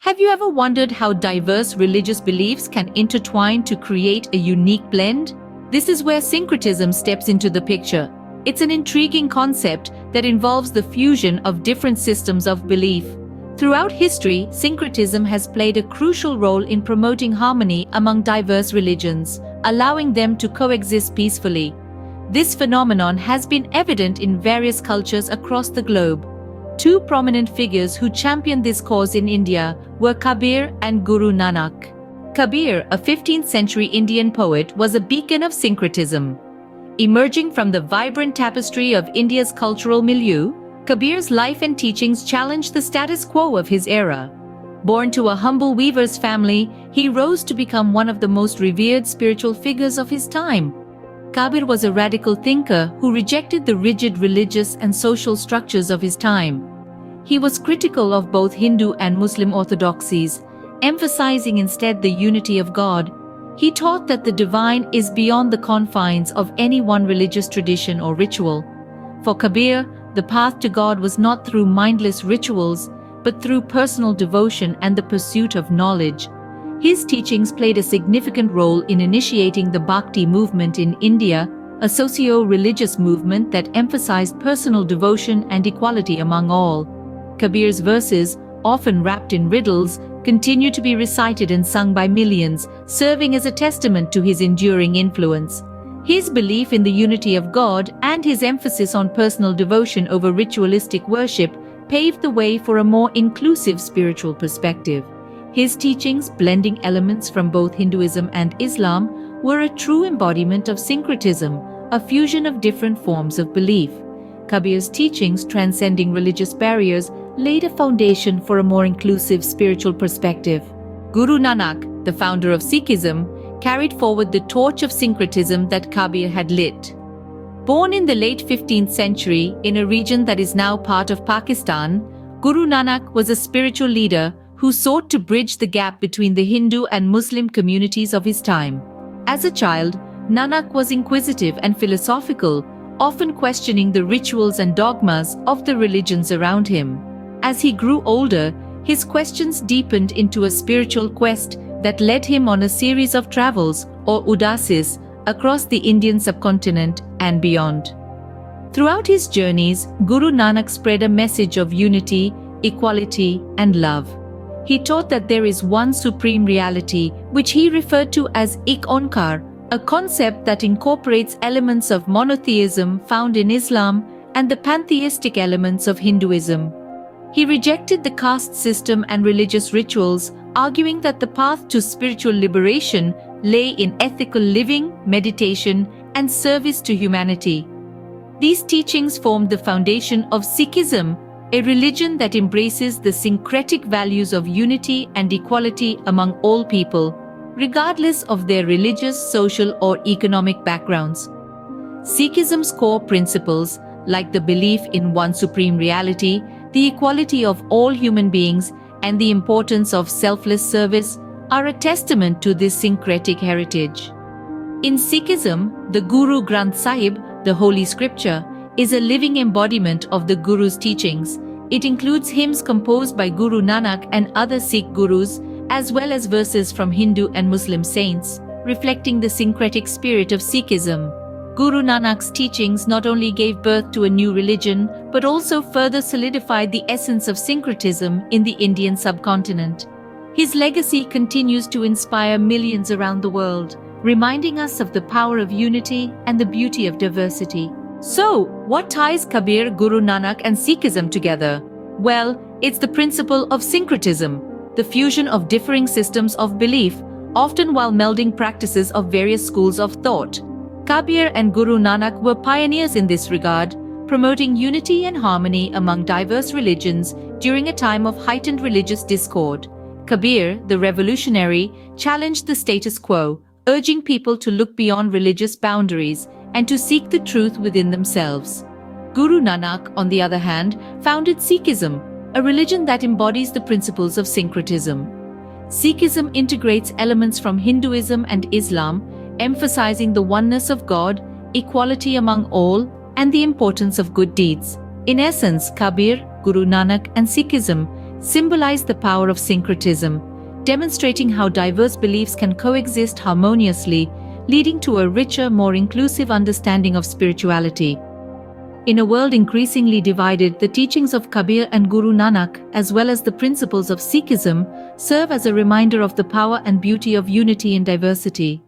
Have you ever wondered how diverse religious beliefs can intertwine to create a unique blend? This is where syncretism steps into the picture. It's an intriguing concept that involves the fusion of different systems of belief. Throughout history, syncretism has played a crucial role in promoting harmony among diverse religions, allowing them to coexist peacefully. This phenomenon has been evident in various cultures across the globe. Two prominent figures who championed this cause in India were Kabir and Guru Nanak. Kabir, a 15th century Indian poet, was a beacon of syncretism. Emerging from the vibrant tapestry of India's cultural milieu, Kabir's life and teachings challenged the status quo of his era. Born to a humble weaver's family, he rose to become one of the most revered spiritual figures of his time. Kabir was a radical thinker who rejected the rigid religious and social structures of his time. He was critical of both Hindu and Muslim orthodoxies, emphasizing instead the unity of God. He taught that the divine is beyond the confines of any one religious tradition or ritual. For Kabir, the path to God was not through mindless rituals, but through personal devotion and the pursuit of knowledge. His teachings played a significant role in initiating the Bhakti movement in India, a socio-religious movement that emphasized personal devotion and equality among all. Kabir's verses, often wrapped in riddles, continue to be recited and sung by millions, serving as a testament to his enduring influence. His belief in the unity of God and his emphasis on personal devotion over ritualistic worship paved the way for a more inclusive spiritual perspective. His teachings, blending elements from both Hinduism and Islam, were a true embodiment of syncretism, a fusion of different forms of belief. Kabir's teachings, transcending religious barriers, laid a foundation for a more inclusive spiritual perspective. Guru Nanak, the founder of Sikhism, carried forward the torch of syncretism that Kabir had lit. Born in the late 15th century in a region that is now part of Pakistan, Guru Nanak was a spiritual leader who sought to bridge the gap between the Hindu and Muslim communities of his time. As a child, Nanak was inquisitive and philosophical, often questioning the rituals and dogmas of the religions around him. As he grew older, his questions deepened into a spiritual quest that led him on a series of travels, or udasis, across the Indian subcontinent and beyond. Throughout his journeys, Guru Nanak spread a message of unity, equality, and love. He taught that there is one supreme reality, which he referred to as Ik Onkar, a concept that incorporates elements of monotheism found in Islam and the pantheistic elements of Hinduism. He rejected the caste system and religious rituals, arguing that the path to spiritual liberation lay in ethical living, meditation, and service to humanity. These teachings formed the foundation of Sikhism, a religion that embraces the syncretic values of unity and equality among all people, regardless of their religious, social, or economic backgrounds. Sikhism's core principles, like the belief in one supreme reality, the equality of all human beings, and the importance of selfless service, are a testament to this syncretic heritage. In Sikhism, the Guru Granth Sahib, the Holy Scripture, is a living embodiment of the Guru's teachings. It includes hymns composed by Guru Nanak and other Sikh gurus, as well as verses from Hindu and Muslim saints, reflecting the syncretic spirit of Sikhism. Guru Nanak's teachings not only gave birth to a new religion, but also further solidified the essence of syncretism in the Indian subcontinent. His legacy continues to inspire millions around the world, reminding us of the power of unity and the beauty of diversity. So, what ties Kabir, Guru Nanak, and Sikhism together? Well, it's the principle of syncretism, the fusion of differing systems of belief, often while melding practices of various schools of thought. Kabir and Guru Nanak were pioneers in this regard, promoting unity and harmony among diverse religions during a time of heightened religious discord. Kabir, the revolutionary, challenged the status quo, urging people to look beyond religious boundaries and to seek the truth within themselves. Guru Nanak, on the other hand, founded Sikhism, a religion that embodies the principles of syncretism. Sikhism integrates elements from Hinduism and Islam, emphasizing the oneness of God, equality among all, and the importance of good deeds. In essence, Kabir, Guru Nanak, and Sikhism symbolize the power of syncretism, demonstrating how diverse beliefs can coexist harmoniously, leading to a richer, more inclusive understanding of spirituality. In a world increasingly divided, the teachings of Kabir and Guru Nanak, as well as the principles of Sikhism, serve as a reminder of the power and beauty of unity in diversity.